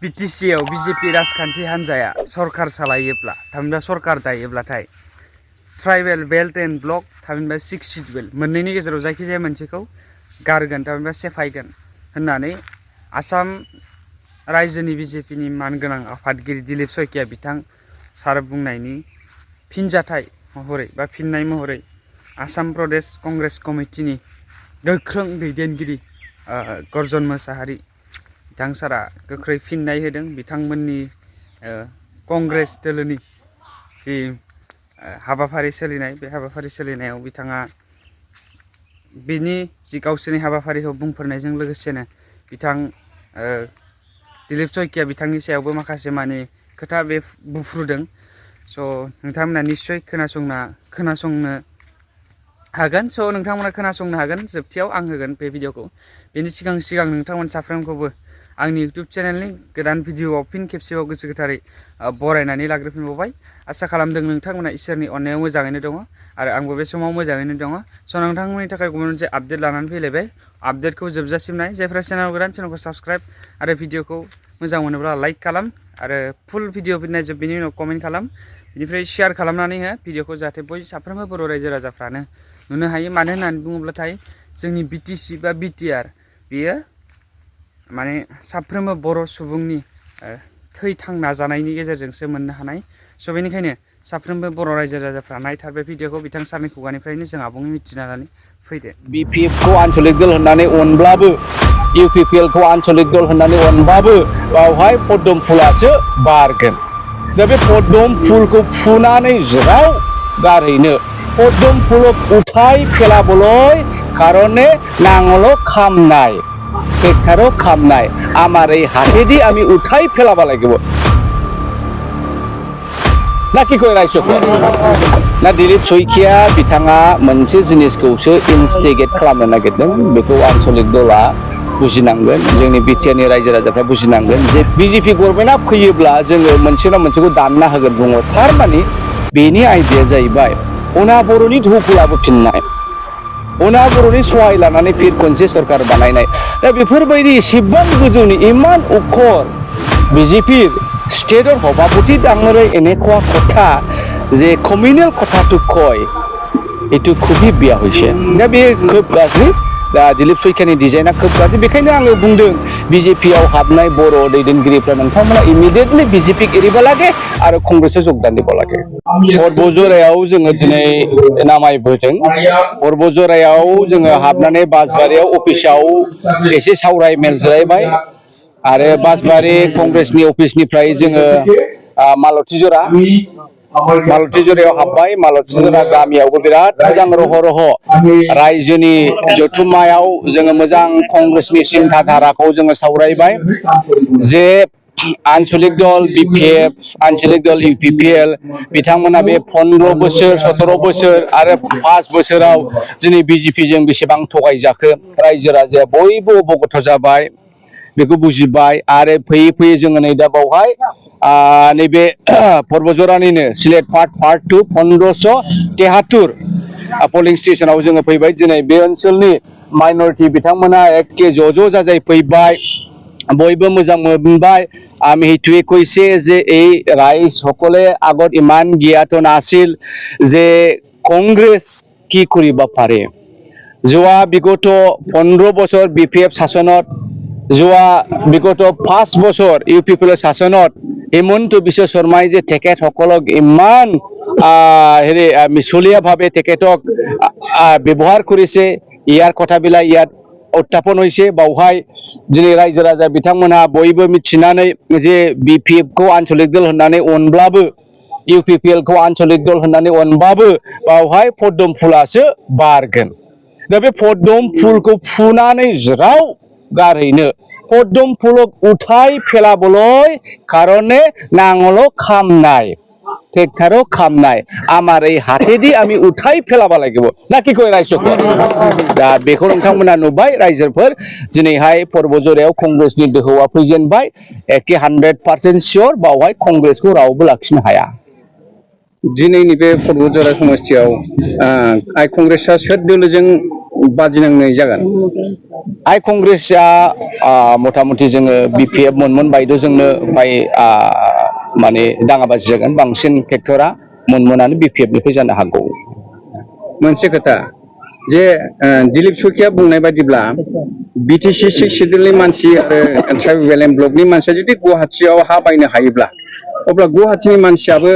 बिटिसिआव BJP राजखान्थि हान्जाया सरकार सालायोब्ला थामहिनबा सरकार दायोब्लाथाय ट्राइबेल बेल्ट एन्ड ब्लक थामहिनबा 6 शिड्युल मोननैनि गेजेराव जायखिजाया मोनसेखौ गारगोन थामहिनबा सेफायगोन होननानै आसाम रायजोनि बिजेपिनि मानगोनां आफादगिरि दिलीप शइकिया बिथां सार बुंनायनि फिनजाथाय महरै बा फिननाय महरै आसाम प्रदेश कंग्रेस कमिटिनि गोख्रों दैदेनगिरि गर्जन मोसाहारि बिथां सारा गोख्रै फिननाय होदों। बिथांमोननि कंग्रेस दोलोनि जि हाबाफारि सोलिनाय बे हाबाफारि सोलिनायाव बिथाङा बिनि जि गावसोरनि हाबाफारिखौ बुंफोरनायजों लोगोसेनो बिथां दिलीप शइकिया बिथांनि सायावबो माखासे माने खोथा बे बुफ्रुदों। स' नोंथांमोना निस्सय खोनासंनो हागोन। स' नोंथांमोना खोनासंनो हागोन। जोबथियाव आं होगोन बे भिडिअखौ। बेनि सिगां नोंथांमोन साफ्रोमखौबो आंनि इउटुब चेनेलनि गोदान भिडिअआव फिन खेबसेबाव गोसो गोथारै बरायनानै लाग्रोफिनबावबाय। आसा खालामदों नोंथांमोना इसोरनि अननायाव मोजाङैनो दङ आरो आंबो बे समाव मोजाङैनो दङ। स' नोंथांमोननि थाखाय गुबुन मोनसे आपडेट लानानै फैलायबाय। आपडेटखौ जोबजासिम नाय। जायफ्रा चेनेल गोदान चेनेलखौ साबस्क्राइब आरो भिडिअखौ मोजां मोनोब्ला लाइक खालाम आरो फुल भिडिअ नायजोब बेनि उनाव कमेन्ट खालाम। बेनिफ्राय शेयार खालामनानै हो भिडिअखौ जाहाथे साफ्रोमबो बर' रायजो राजाफ्रानो नुनो हायो। मानो होननानै बुङोब्लाथाय जोंनि बिटिसि बा बिटिआर बेयो माने साफ्रोमबो बर' सुबुंनि थैथां नाजानायनि गेजेरजोंसो मोननो हानाय। स' बेनिखायनो साफ्रोमबो बर' रायजो राजाफ्रा नायथार बे भिडिअखौ। बिथां सारनि खुगानिफ्रायनो जों आबुङै मिथिनानै फैदो। बिपिएफखौ आन्चलिक दल होननानै अनब्लाबो इउपिपिएलखौ आन्चलिक दल होननानै अनबाबो बावहाय पद्म फुलासो बारगोन। दा बे पद्म फुलखौ फुनानै ज्राव गारहैनो पद्म फुलक उठाय फेलाबलय कारणे नांगल खामनाय ट्रेक्टरो खामनाय आमार এই হাতেদি আমি উঠাই ফেলাব লাগিব ना कि कय रायजोफोर ना दिलीप शइकिया बिथाङा मोनसे जिनिसखौसो इनस्टिगेट खालामनो नागिरदों। बेखौ आन्चलिक दला बुजिनांगोन। जोंनि बिटिआरनि रायजो राजाफ्रा बुजिनांगोन जे बिजेपि गभर्नमेन्टआ फैयोब्ला जोङो मोनसे ना मोनसेखौ दानना होगोन बुङो। थारमाने बेनि आइडिया जाहैबाय अना बर'नि धौखौ लाबोफिननाय, अना बर'नि सहाय लानानै फिर खनसे सरकार बानायनाय। दा बेफोरबायदि एसेबां गोजौनि इमान अखर বিজেপি স্টেটৰ সভাপতি ডাঙৰে এনেকুৱা কথা যে কমিউনেল কথাটো কয়, এইটো খুবই বেয়া হৈছে। दा बे खोब गाज्रि। दा दिलीप शइकियानि डिजाइना खोब गाज्रि। बेखायनो आङो बुंदों बिजेपिआव हाबनाय बर' दैदेनगिरिफ्रा नोंथांमोना इमिडियेटलि बिजेपिखौ एरिबा লাগে आरो कंग्रेसआव जोगदान দিব লাগে। बरबजरायाव जोङो दिनै नामायबोदों। बरबजरायाव जोङो हाबनानै बासबारियाव अफिसाव एसे सावराय मेल जिरायबाय आरो बासबारि कंग्रेसनि अफिसनिफ्राय जोङो मालतीजरायाव हाबबाय। मालतीजरा गामियावबो बिराद मोजां रह रायजोनि जथुम्मायाव जोङो मोजां कंग्रेसनि सिन्था धाराखौ जोङो सावरायबाय जे आन्चलिक दल बिपिएफ, आन्चलिक दल इउपिपिएल बिथांमोना बे 15 बोसोर 17 बोसोर आरो 5 बोसोराव दिनै बिजेपिजों बेसेबां थगायजाखो रायजो राजाया बयबो अबगत जाबाय, बेखौ बुजिबाय। आरो फैयै फैयै जोङो नै दा बावहाय नैबे बरबजरानिनो सिलेट पार्ट 2 1573 पलिं स्टेशनाव जोङो फैबाय। दिनै बे ओनसोलनि माइनरिटि बिथांमोना एखे ज' जाजाय फैबाय, বইব মোজাং মোনবাই। আমি সেইটোৱে কৈছে যে এই ৰাইজ সকলে আগত ইমান জ্ঞাত নাছিল যে কংগ্ৰেছ কি কৰিব পাৰে। যোৱা বিগত 15 বছৰ বিপিএফ শাসনত, যোৱা বিগত 5 বছৰ ইউপিপিএলৰ শাসনত হিমন্ত বিশ্ব শৰ্মাই যে তেখেতসকলক ইমান মিছলীয়াভাৱে তেখেতক ব্যৱহাৰ কৰিছে, ইয়াৰ কথাবিলাক ইয়াত उत्थापन होइसे। बावहाय दिनै रायजो राजा बिथांमोनहा बयबो मिथिनानै जे बिपिएफखौ आन्चलिक दल होननानै अनब्लाबो इउपिपिएलखौ आन्चलिक दल होननानै अनबाबो बावहाय पद्म फुलासो बारगोन। दा बे पद्म फुलखौ फुनानै ज्राव गारहैनो पद्म फुलक उठाय फेलाबलय कारणे नांगल खामनाय ट्रेक्टरो खामनाय आमार এই हातेদি আমি उठाय फेलाबा লাগিব ना कि कय रायजोफोर। दा बेखौ नोंथांमोना नुबाय रायजोफोर। दिनैहाय बरबजरायाव कंग्रेसनि दोहौआ फैजेनबाय। एके 100% सियर बावहाय कंग्रेसखौ रावबो लाखिनो हाया। दिनैनि बे बरबजरा समस्थियाव कंग्रेसआ सोर दोलोजों बादिनांनाय जागोन आइ कंग्रेसआ मथा मथि जोङो BPF मोनमोन बायद' जोंनो ओमफ्राय माने दाङाबाजि जागोन बांसिन फेक्टरा मोनमोनानो BPF निफ्राय जानो हागौ मोनसे खोथा जे दिलीप सखिया बुंनाय बायदिब्ला BTC 6 सिडुलनि मानसि आरो ट्राइबेल एन्ड ब्लकनि मानसिया जुदि गुवाहाटियाव हा बायनो हायोब्ला अब्ला गुवाहाटिनि मानसियाबो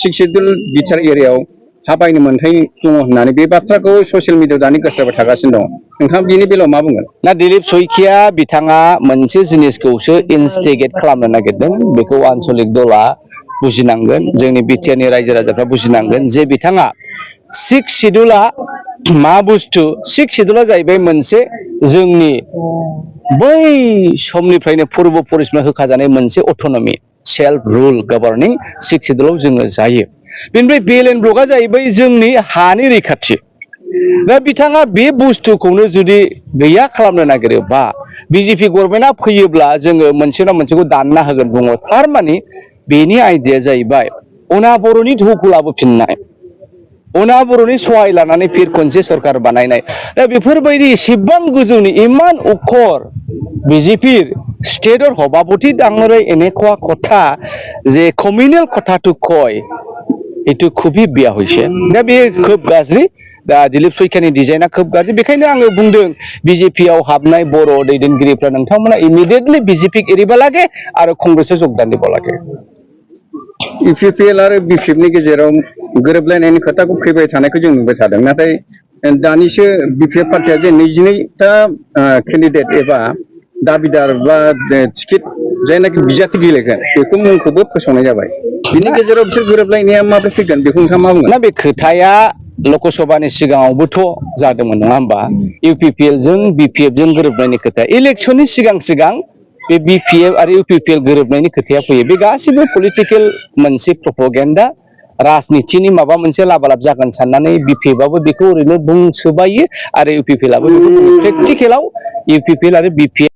6 सिडुल बिटार एरियायाव हा बायनो मोन्थाय दङ होननानै बे बाथ्राखौ ससियेल मिडियायाव दानि गोसारबाय थागासिनो दङ नोंथाङा बेनि बेलायाव मा बुंगोन ना दिलीप सखिया बिथाङा मोनसे जिनिसखौसो इनस्टिगेट खालामनो नागिरदों बेखौ आन्चलिक दला बुजिनांगोन जोंनि बिटिआरनि रायजो राजाफ्रा बुजिनांगोन जे बिथाङा 6 सिडुला मा बुस्थु 6 सिडुला जाहैबाय मोनसे जोंनि बै समनिफ्रायनो पूर्व परिसनिफ्राय होखाजानाय मोनसे अट'नमि सेल्फ रुल गभर्निं 6 सिडुलाव जोङो जायो बेनिफ्राय बेल एन्ड ब्लकआ जाहैबाय जोंनि हानि रैखाथि दा बिथाङा बे बुस्थुखौनो जुदि गैया खालामनो नागिरोबा बिजेपि गभर्नमेन्टआ फैयोब्ला जोङो मोनसे ना मोनसेखौ दानना होगोन बुङो थारमाने बेनि आइडिया जाहैबाय अना बर'नि धोखौ लाबोफिननाय अना बर'नि सहाय लानानै फिर खनसे सरकार बानायनाय दा बेफोरबायदि एसेबां गोजौनि इमान अखर বিজেপি স্টেটৰ সভাপতি ডাঙৰে এনেকুৱা কথা যে কমিউনেল কথাটো কয় এটো খুবই বেয়া হৈছে दा बे খুব गाज्रि दा दिलीप सखियानि डिजाइना খুব गाज्रि बेखायनो आङो बुंदों बिजेपियाव हाबनाय बर' दैदेनगिरिफ्रा नोंथांमोना इमिडिएटलि बिजेपि एरिबा लागे आरो कंग्रेसआव जोगदान दिबा लागे इउपिपिएल आरो बिपिएफनि गेजेराव गोरोबलायनायनि खोथाखौ फैबाय थानायखौ जों नुबाय थादों नाथाय दानिसो बिपिएफ पार्टिया जे 22टा केन्डिडेट एबा दाबिदार बा टिकेट जायनाखि बिजाथि गेलेगोन बेखौ मुंखौबो फोसावनाय जाबाय बिनि गेजेराव बिसोर गोरोबलायनाया माबोरै फैगोन बेखौ नोंथाङा मा बुंगोन ना बे खोथाया लकसभानि सिगाङावबोथ' जादोंमोन नङा होमबा इउपिपिएल जों बिपिएफ जों गोरोबनायनि खोथा इलेक्शननि सिगां बे बिपिएफ आरो इउपिपिएल गोरोबनायनि खोथाया फैयो बे गासिबो पलिटिकेल मोनसे प्रपगेन्डा राजनितिनि माबा मोनसे लाबालाब जागोन साननानै बिपिएफआबो बेखौ ओरैनो बुंसोबायो आरो इउपिपिएलआबो बेखौ प्रेक्टिकेलाव इउपिपिएल आरो बिपिएफ